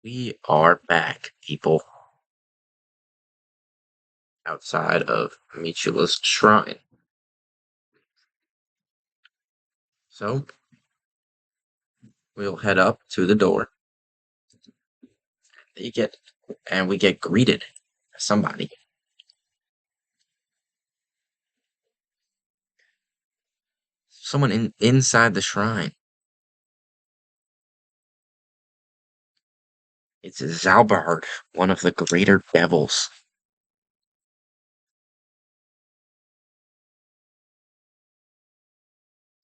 We are back, people, outside of Mitula's shrine. So we'll head up to the door. You get, and we get greeted by somebody. Someone inside the shrine. It's Zalbard, one of the greater devils.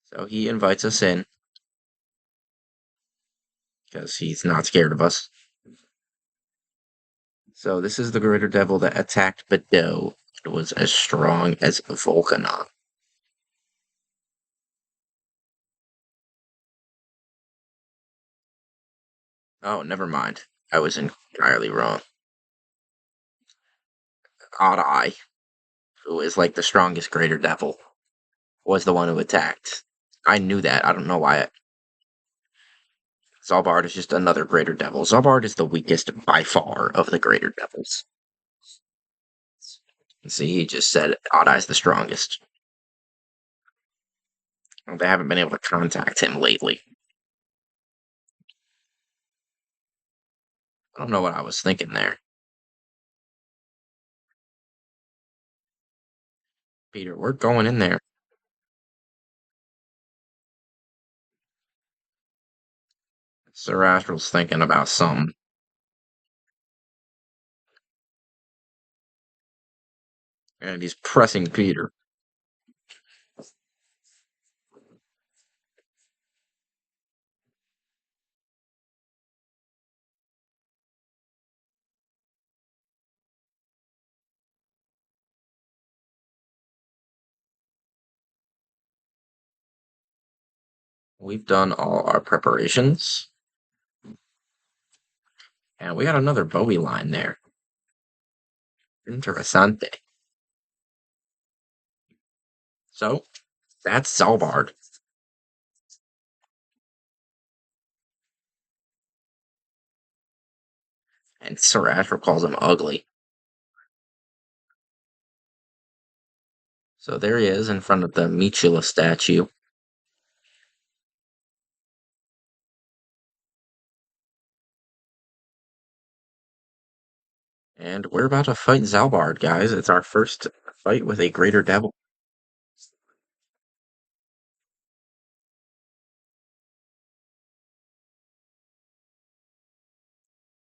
So he invites us in because he's not scared of us. So this is the greater devil that attacked Bedeau. It was as strong as Volcanon. Oh, never mind. I was entirely wrong. Odd Eye, who is like the strongest greater devil, was the one who attacked. I knew that. I don't know why. Zalbard is just another greater devil. Zalbard is the weakest by far of the greater devils. See, he just said Odd Eye's the strongest. They haven't been able to contact him lately. I don't know what I was thinking there. Peter, we're going in there. Sir Astral's thinking about something. And he's pressing Peter. We've done all our preparations. And we got another Bowie line there. Interessante. So, that's Zalbard. And Sir Astral calls him ugly. So there he is in front of the Mitula statue. And we're about to fight Zalbard, guys. It's our first fight with a greater devil.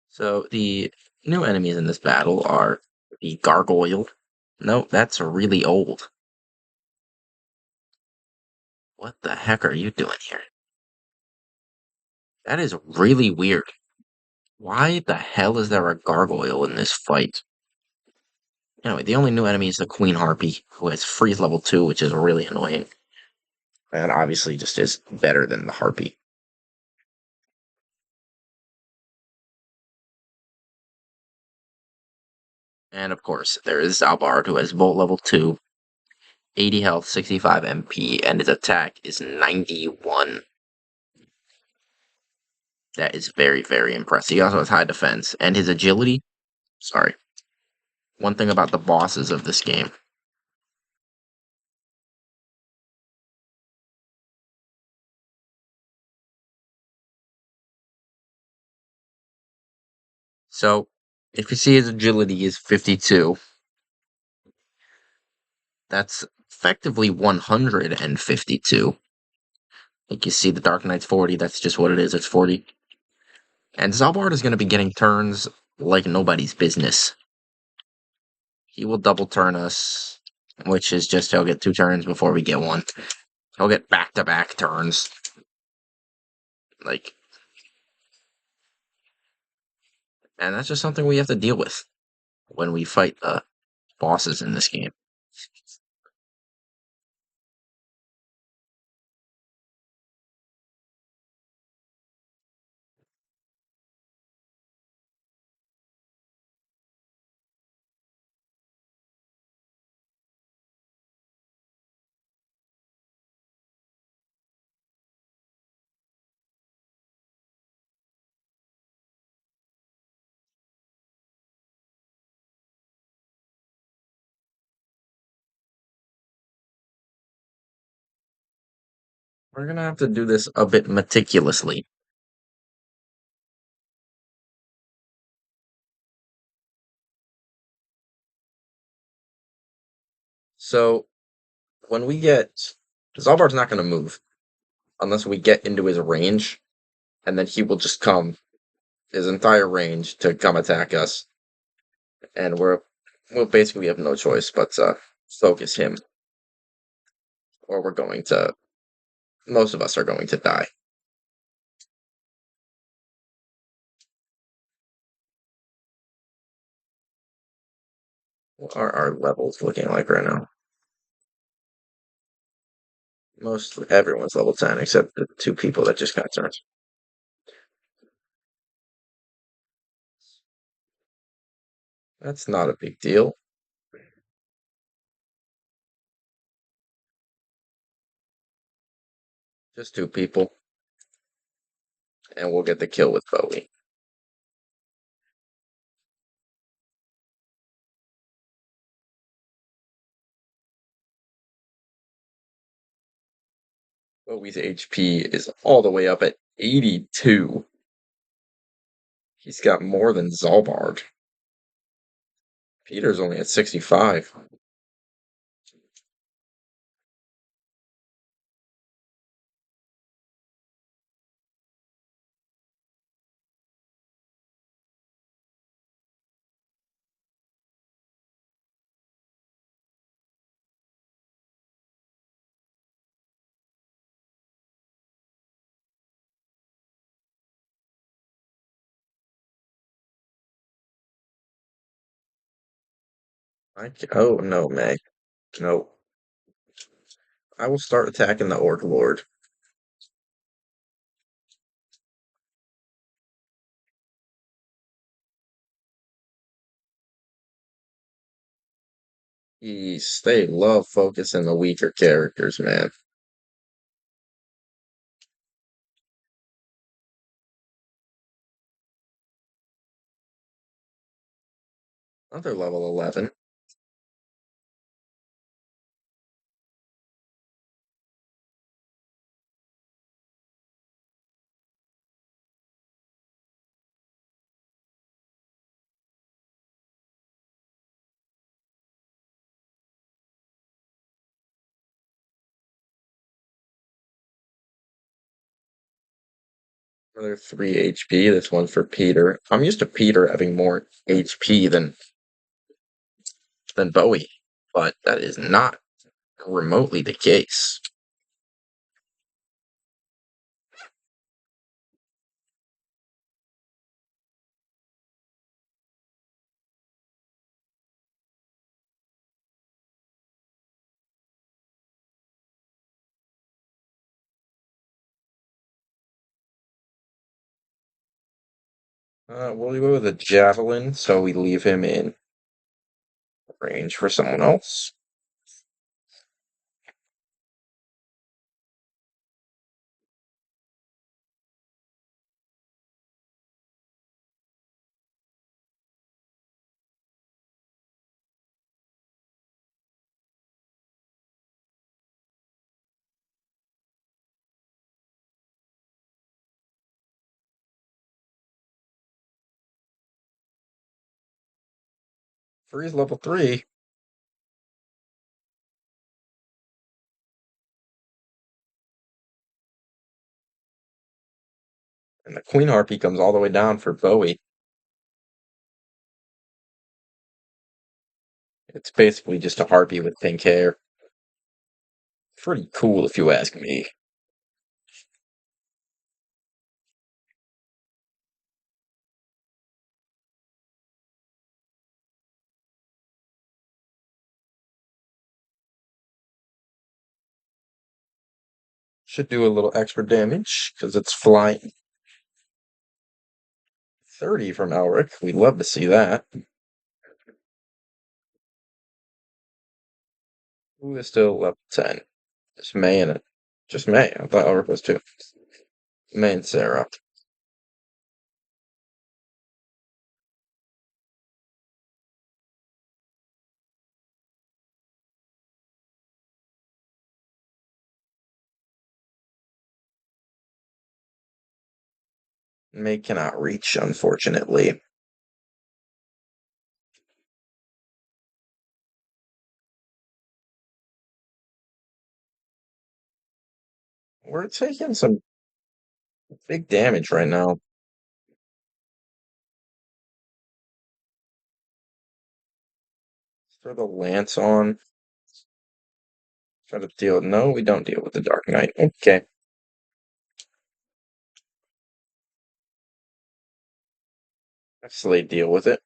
So the new enemies in this battle are the Gargoyle. No, that's really old. What the heck are you doing here? That is really weird. Why the hell is there a Gargoyle in this fight? Anyway, the only new enemy is the Queen Harpy, who has freeze level 2, which is really annoying. And obviously just is better than the Harpy. And of course, there is Zalbard, who has Volt level 2, 80 health, 65 MP, and his attack is 91. That is very, very impressive. He also has high defense, and his agility. Sorry. One thing about the bosses of this game. So, if you see his agility is 52, that's effectively 152. Like you see the Dark Knight's 40, that's just what it is, it's 40. And Zalbard is going to be getting turns like nobody's business. He will double turn us, which is just he'll get 2 turns before we get 1. He'll get back-to-back turns. Like, and that's just something we have to deal with when we fight the bosses in this game. We're gonna have to do this a bit meticulously. So when we get Zalbard's not gonna move unless we get into his range, and then he will just come his entire range to come attack us, and we'll basically have no choice but to focus him, or we're going to most of us are going to die. What are our levels looking like right now? Most everyone's level 10 except the two people that just got turned. That's not a big deal. Just two people, and we'll get the kill with Bowie. Bowie's HP is all the way up at 82. He's got more than Zalbard. Peter's only at 65. Oh no, Meg. No. I will start attacking the Orc Lord. They love focusing the weaker characters, man. Another level 11. Another 3 HP. This one's for Peter. I'm used to Peter having more HP than Bowie, but that is not remotely the case. We'll go with a javelin, so we leave him in range for someone else. Freeze level 3. And the Queen Harpy comes all the way down for Bowie. It's basically just a harpy with pink hair. Pretty cool if you ask me. Should do a little extra damage because it's flying. 30 from Elric. We'd love to see that. Who is still level 10? Just May and it. Just May. I thought Elric was too. May and Sarah. May cannot reach, unfortunately. We're taking some big damage right now. Throw the lance on. Try to deal. No, we don't deal with the Dark Knight. Okay. Slade deal with it.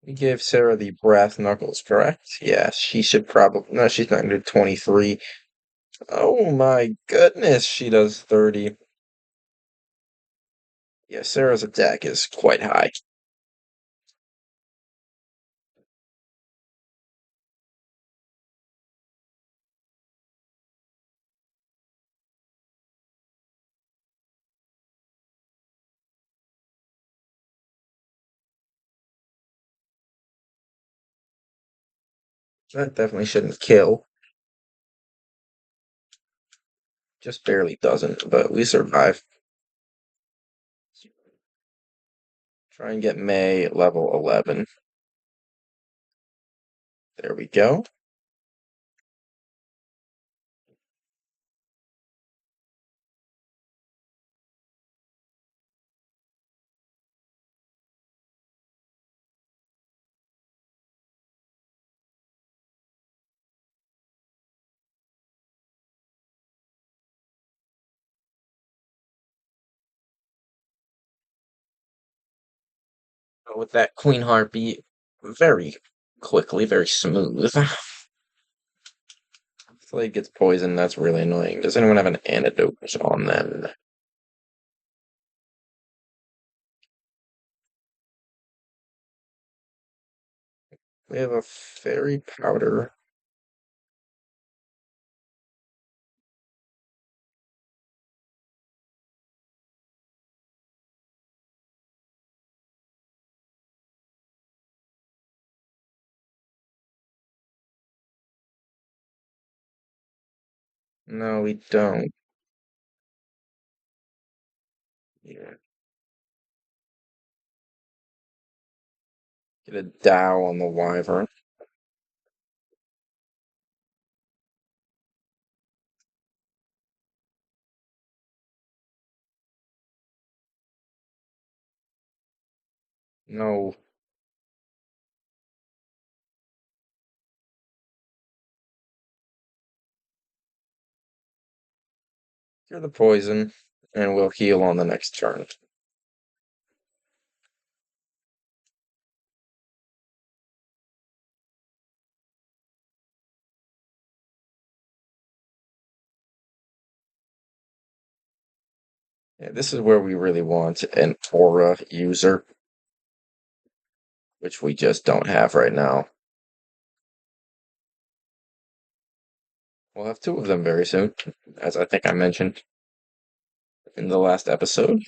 We gave Sarah the brass knuckles, correct? Yeah, she should probably. No, she's not gonna do 23. Oh my goodness, she does 30. Yeah, Sarah's attack is quite high. That definitely shouldn't kill. Just barely doesn't, but we survive. Try and get May level 11. There we go. With that Queen Harpy, very quickly, very smooth. Slade gets poisoned, that's really annoying. Does anyone have an antidote on them? We have a fairy powder. No, we don't. Yeah. Get a Dow on the Wyvern. No. Cure the poison, and we'll heal on the next turn. Yeah, this is where we really want an aura user, which we just don't have right now. We'll have two of them very soon, as I think I mentioned in the last episode.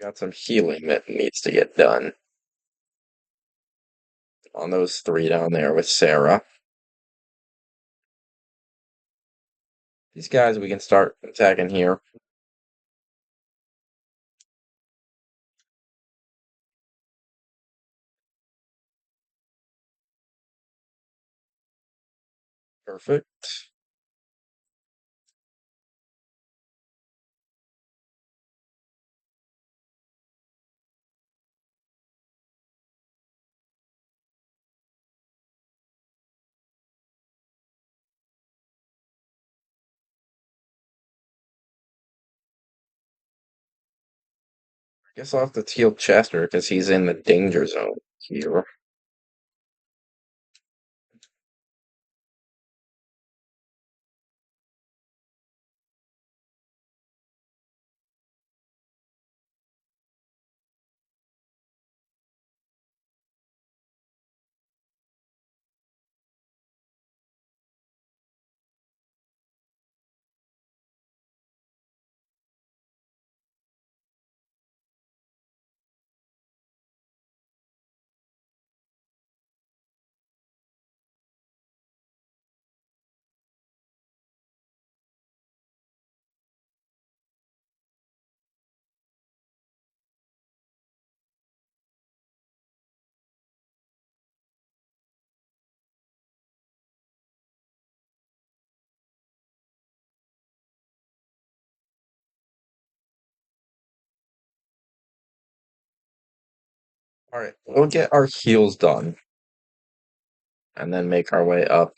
Got some healing that needs to get done on those three down there with Sarah. These guys we can start attacking here. Perfect. Guess I'll have to heal Chester because he's in the danger zone here. Alright, we'll get our heals done and then make our way up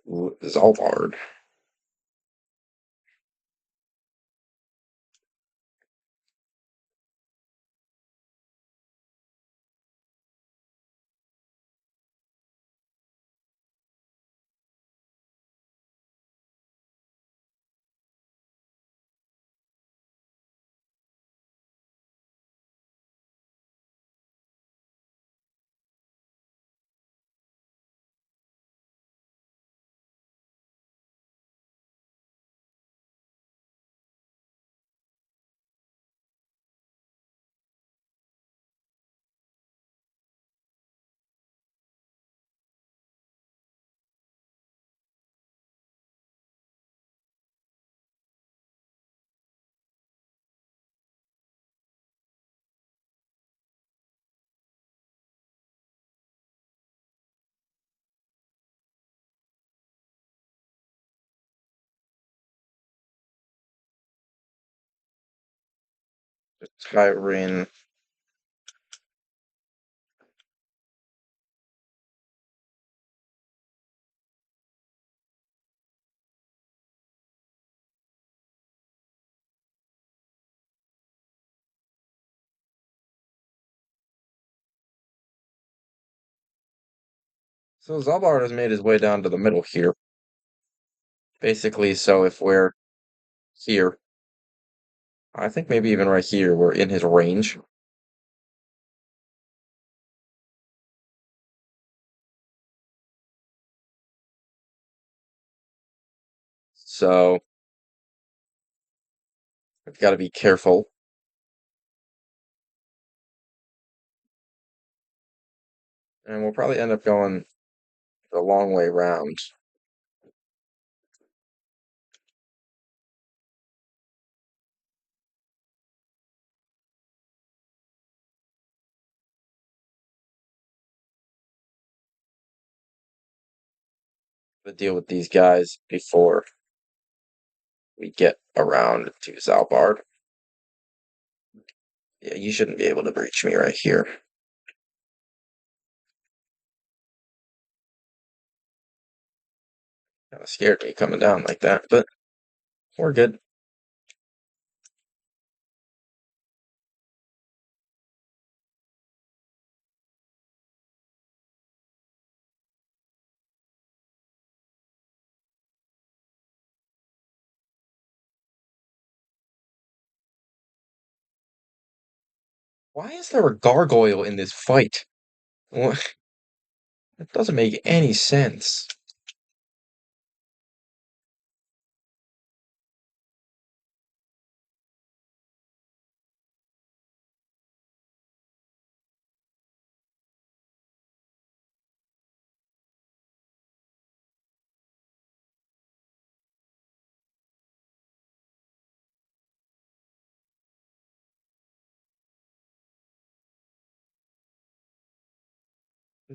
Zalbard. Tyrin. So Zalbard has made his way down to the middle here. Basically, so if we're here, I think maybe even right here, we're in his range. So we've got to be careful. And we'll probably end up going the long way round. To deal with these guys before we get around to Zalbard. Yeah, you shouldn't be able to breach me right here. Kind of scared me coming down like that, but we're good. Why is there a gargoyle in this fight? What? It doesn't make any sense.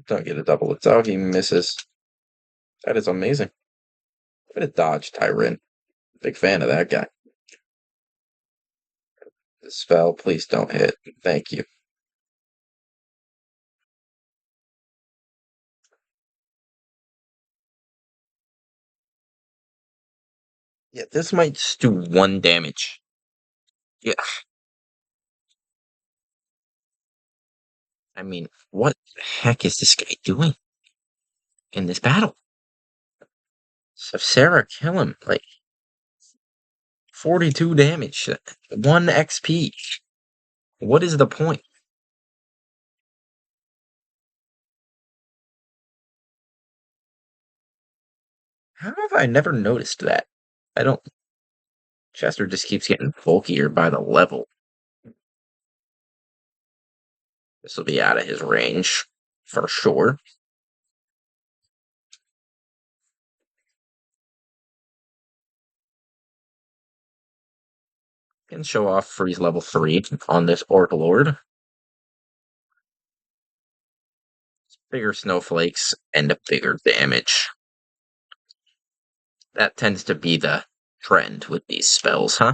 Don't get a double. It's out. He misses. That is amazing. Way to dodge, Tyrin. Big fan of that guy. The spell, please don't hit. Thank you. Yeah, this might just do 1 damage. Yeah, I mean, what the heck is this guy doing in this battle? So Sarah, kill him. Like, 42 damage. 1 XP. What is the point? How have I never noticed that? I don't. Chester just keeps getting bulkier by the level. This will be out of his range for sure. Can show off freeze level 3 on this Orc Lord. Bigger snowflakes and a bigger damage. That tends to be the trend with these spells, huh?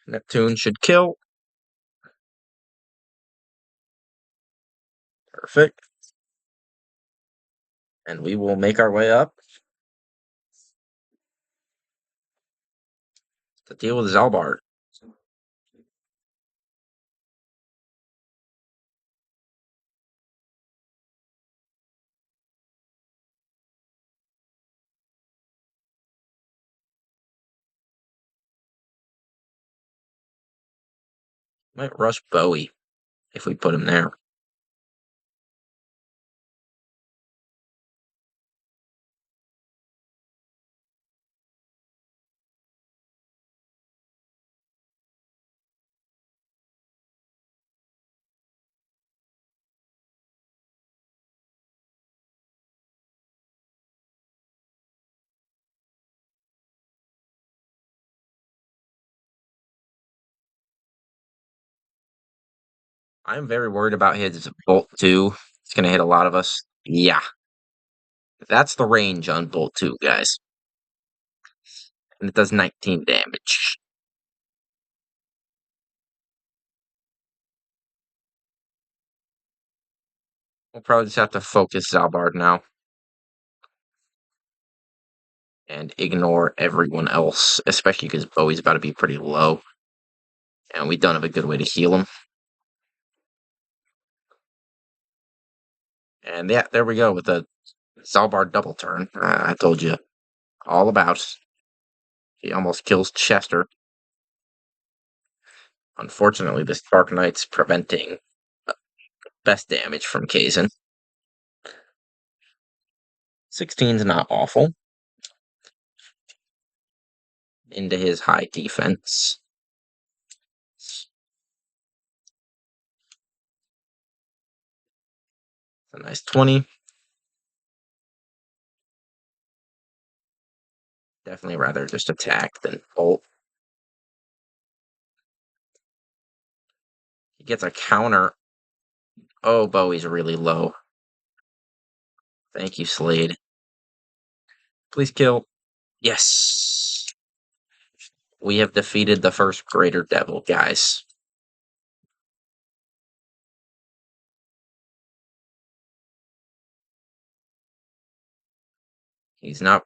Neptune should kill. Perfect. And we will make our way up to deal with Zalbard. Might rush Bowie if we put him there. I'm very worried about his Bolt 2. It's going to hit a lot of us. Yeah, that's the range on Bolt 2, guys. And it does 19 damage. We'll probably just have to focus Zalbard now. And ignore everyone else, especially because Bowie's about to be pretty low. And we don't have a good way to heal him. And yeah, there we go with the Zalbard double turn. I told you all about. He almost kills Chester. Unfortunately, this Dark Knight's preventing best damage from Kazin. 16's not awful. Into his high defense. A nice 20. Definitely rather just attack than bolt. He gets a counter. Oh, Bowie's really low. Thank you, Slade. Please kill. Yes. We have defeated the first Greater Devil, guys. He's not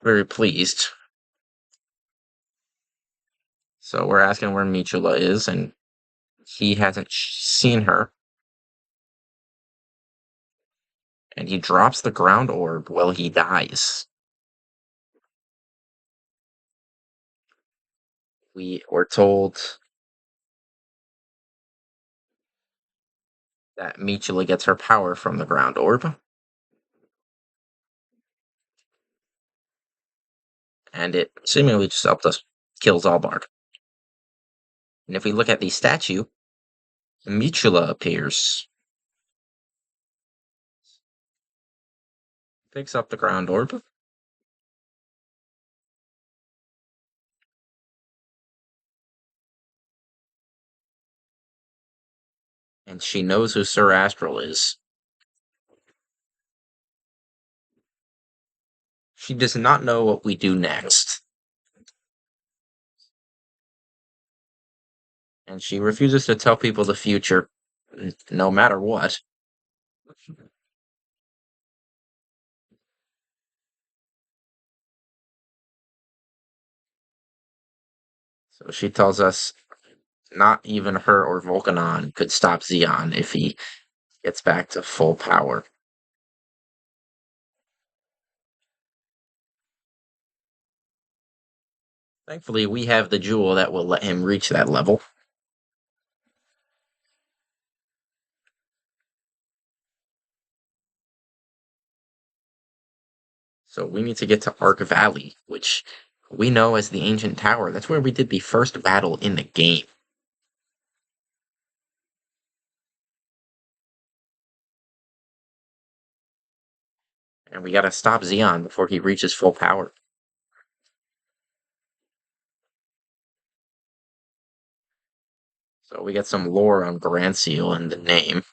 very pleased. So we're asking where Mitula is, and he hasn't seen her. And he drops the ground orb while he dies. We were told that Mitula gets her power from the ground orb. And it seemingly just helped us kill Zalbard. And if we look at the statue, Mitula appears. Picks up the ground orb. And she knows who Sir Astral is. She does not know what we do next. And she refuses to tell people the future, no matter what. So she tells us not even her or Volcanon could stop Xeon if he gets back to full power. Thankfully, we have the jewel that will let him reach that level. So we need to get to Ark Valley, which we know as the Ancient Tower. That's where we did the first battle in the game. And we gotta stop Xeon before he reaches full power. So we get some lore on Grand Seal and the name.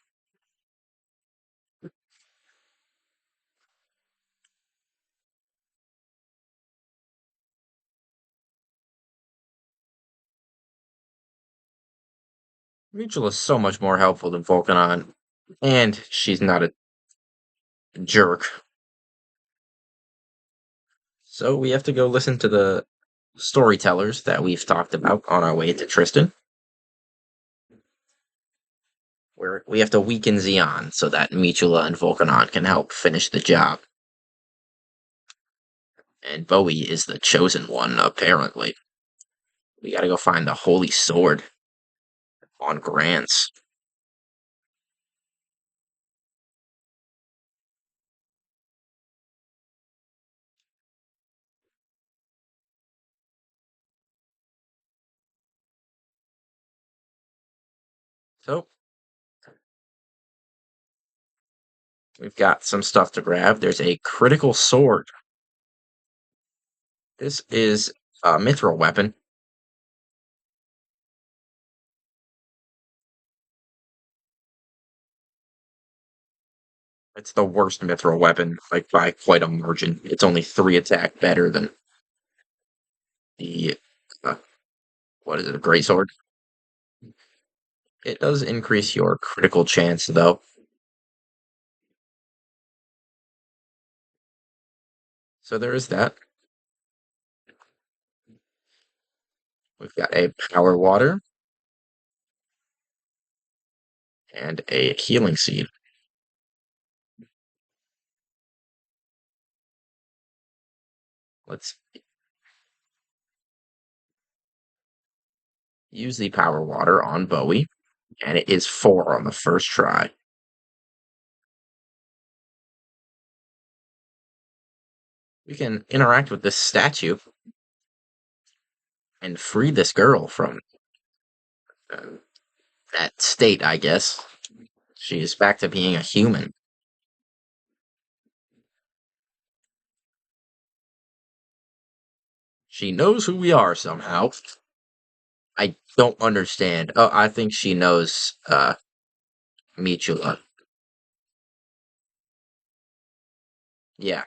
Mitula is so much more helpful than Volcanon, and she's not a jerk. So we have to go listen to the storytellers that we've talked about on our way to Tristan, where we have to weaken Xeon so that Mitula and Volcanon can help finish the job. And Bowie is the chosen one, apparently. We gotta go find the Holy Sword on Grants. So, we've got some stuff to grab. There's a critical sword. This is a mithril weapon. It's the worst mithril weapon, like by quite a margin. It's only 3 attack better than the uh, what is it, a great sword? It does increase your critical chance, though. So there is that. We've got a power water and a healing seed. Let's use the power water on Bowie, and it is 4 on the first try. We can interact with this statue and free this girl from uh, that state, I guess. She is back to being a human. She knows who we are somehow. I don't understand. Oh, I think she knows Mitula. Yeah.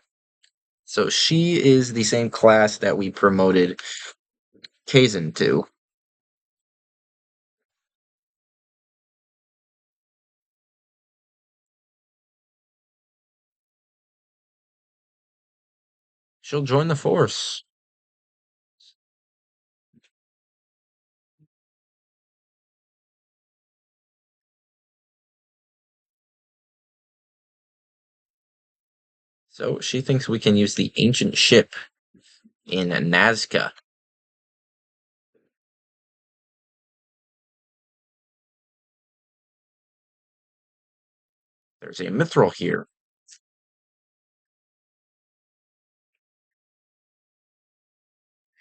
So she is the same class that we promoted Kazin to. She'll join the force. So she thinks we can use the ancient ship in Nazca. There's a mithril here.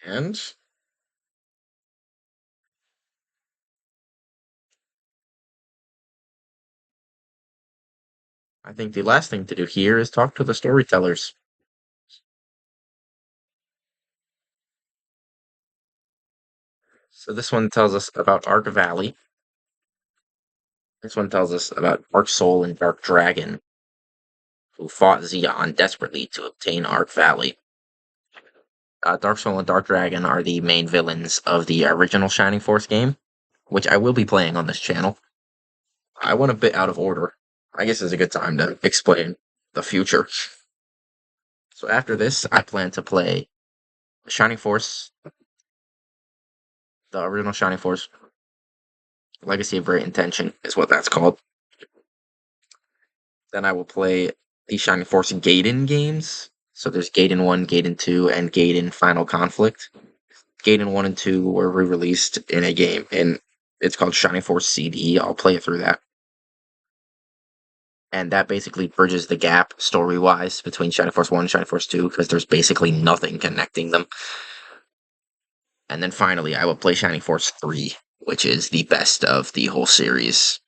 And I think the last thing to do here is talk to the storytellers. So this one tells us about Arc Valley. This one tells us about Dark Soul and Dark Dragon, who fought Xeon desperately to obtain Arc Valley. Dark Soul and Dark Dragon are the main villains of the original Shining Force game, which I will be playing on this channel. I went a bit out of order. I guess it's a good time to explain the future. So after this, I plan to play Shining Force, the original Shining Force, Legacy of Great Intention is what that's called. Then I will play the Shining Force Gaiden games. So there's Gaiden 1, Gaiden 2, and Gaiden Final Conflict. Gaiden 1 and 2 were re-released in a game, and it's called Shining Force CD. I'll play it through that. And that basically bridges the gap story-wise between Shining Force 1 and Shining Force 2, because there's basically nothing connecting them. And then finally, I will play Shining Force 3, which is the best of the whole series.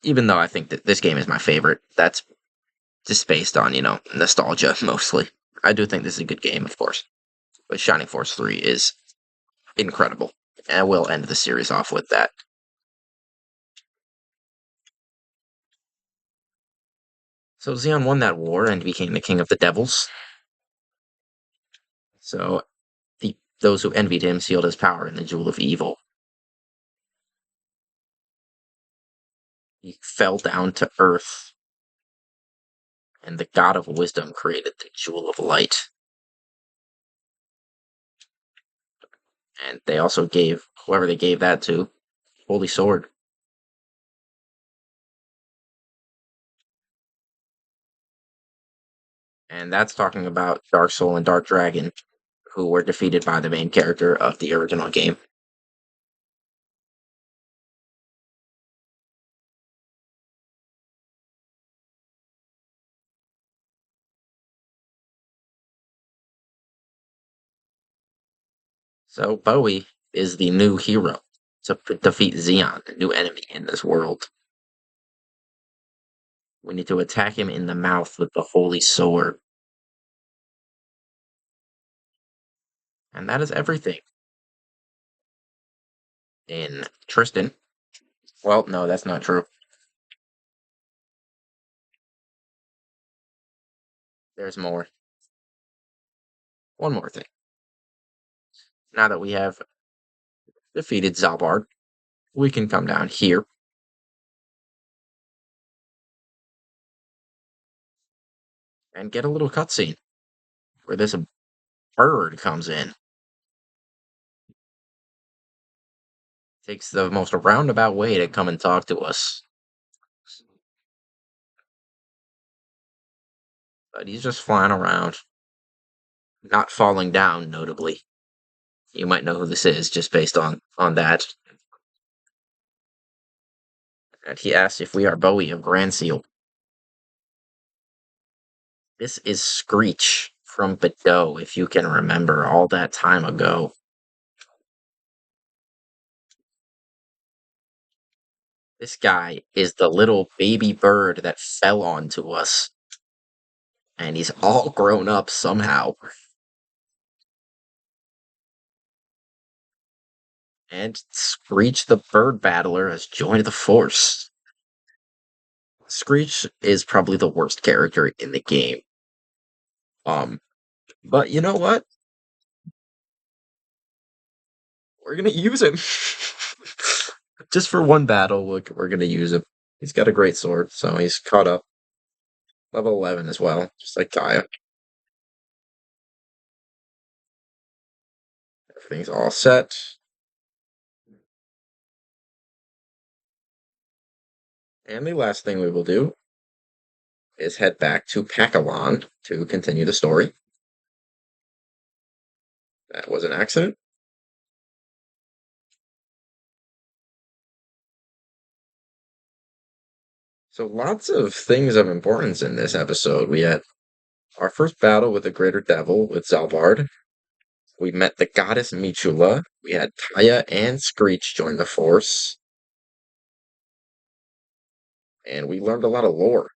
Even though I think that this game is my favorite, that's just based on, nostalgia mostly. I do think this is a good game, of course. But Shining Force 3 is incredible. And I will end the series off with that. So Xeon won that war and became the king of the devils. So those who envied him sealed his power in the Jewel of Evil. He fell down to earth, and the god of wisdom created the jewel of light. And they also gave whoever they gave that to, holy sword. And that's talking about Dark Soul and Dark Dragon, who were defeated by the main character of the original game. So Bowie is the new hero to defeat Xeon, a new enemy in this world. We need to attack him in the mouth with the holy sword. And that is everything in Tristan. Well, no, that's not true. There's more. One more thing. Now that we have defeated Zalbard, we can come down here and get a little cutscene where this bird comes in. Takes the most roundabout way to come and talk to us. But he's just flying around. Not falling down, notably. You might know who this is just based on that. And he asks if we are Bowie of Grand Seal. This is Skreech from Bedeau, if you can remember all that time ago. This guy is the little baby bird that fell onto us. And he's all grown up somehow. And Skreech the bird battler has joined the force. Skreech is probably the worst character in the game. But you know what? We're gonna use him. Just for one battle, we're gonna use him. He's got a great sword, so he's caught up. Level 11 as well, just like Taya. Everything's all set. And the last thing we will do is head back to Pakalon to continue the story. That was an accident. So lots of things of importance in this episode. We had our first battle with the Greater Devil with Zalbard. We met the goddess Mitula. We had Taya and Skreech join the force. And we learned a lot of lore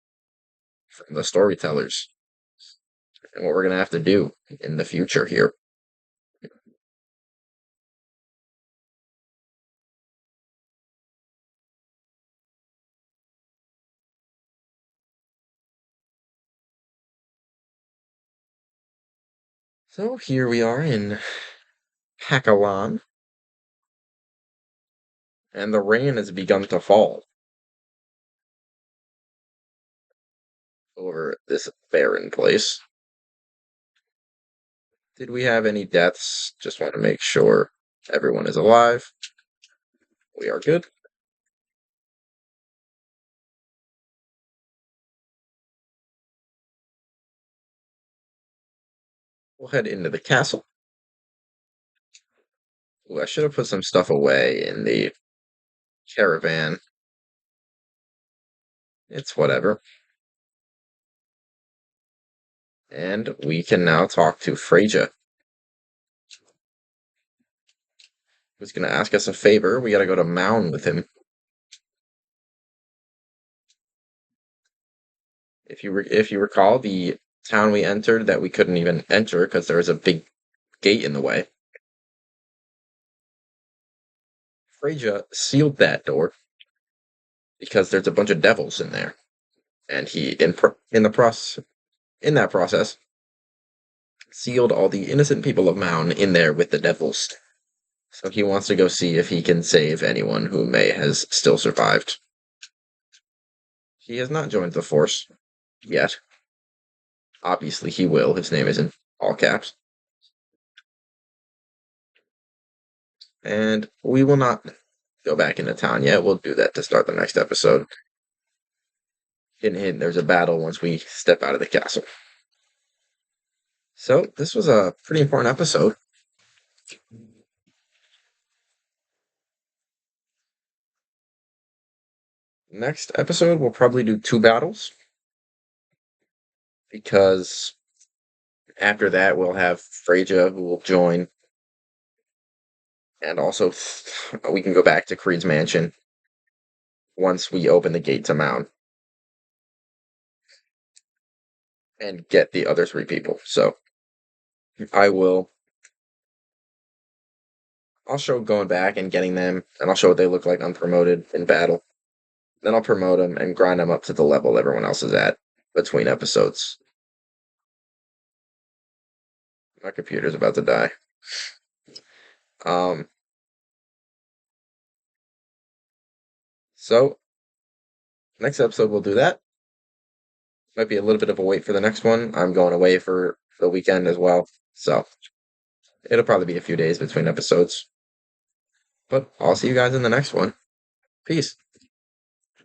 from the storytellers and what we're going to have to do in the future here. So here we are in Pakalon, and the rain has begun to fall over this barren place. Did we have any deaths? Just want to make sure everyone is alive. We are good. We'll head into the castle. Ooh, I should have put some stuff away in the caravan. It's whatever. And we can now talk to Freja, who's going to ask us a favor. We got to go to Mound with him. If you recall, the town we entered that we couldn't even enter because there was a big gate in the way. Freja sealed that door because there's a bunch of devils in there, and he in that process sealed all the innocent people of Mound in there with the devils. So he wants to go see if he can save anyone who may has still survived. He has not joined the Force yet. Obviously, he will. His name is in all caps. And we will not go back into town yet. We'll do that to start the next episode. Hint, hint, there's a battle once we step out of the castle. So, this was a pretty important episode. Next episode, we'll probably do 2 battles. Because after that, we'll have Freja who will join. And also, we can go back to Creed's mansion once we open the gate to Mound and get the other 3 people. So, I'll show going back and getting them, and I'll show what they look like unpromoted in battle. Then I'll promote them and grind them up to the level everyone else is at between episodes. My computer's about to die. So next episode we'll do that. Might be a little bit of a wait for the next one. I'm going away for the weekend as well, so it'll probably be a few days between episodes. But I'll see you guys in the next one. Peace.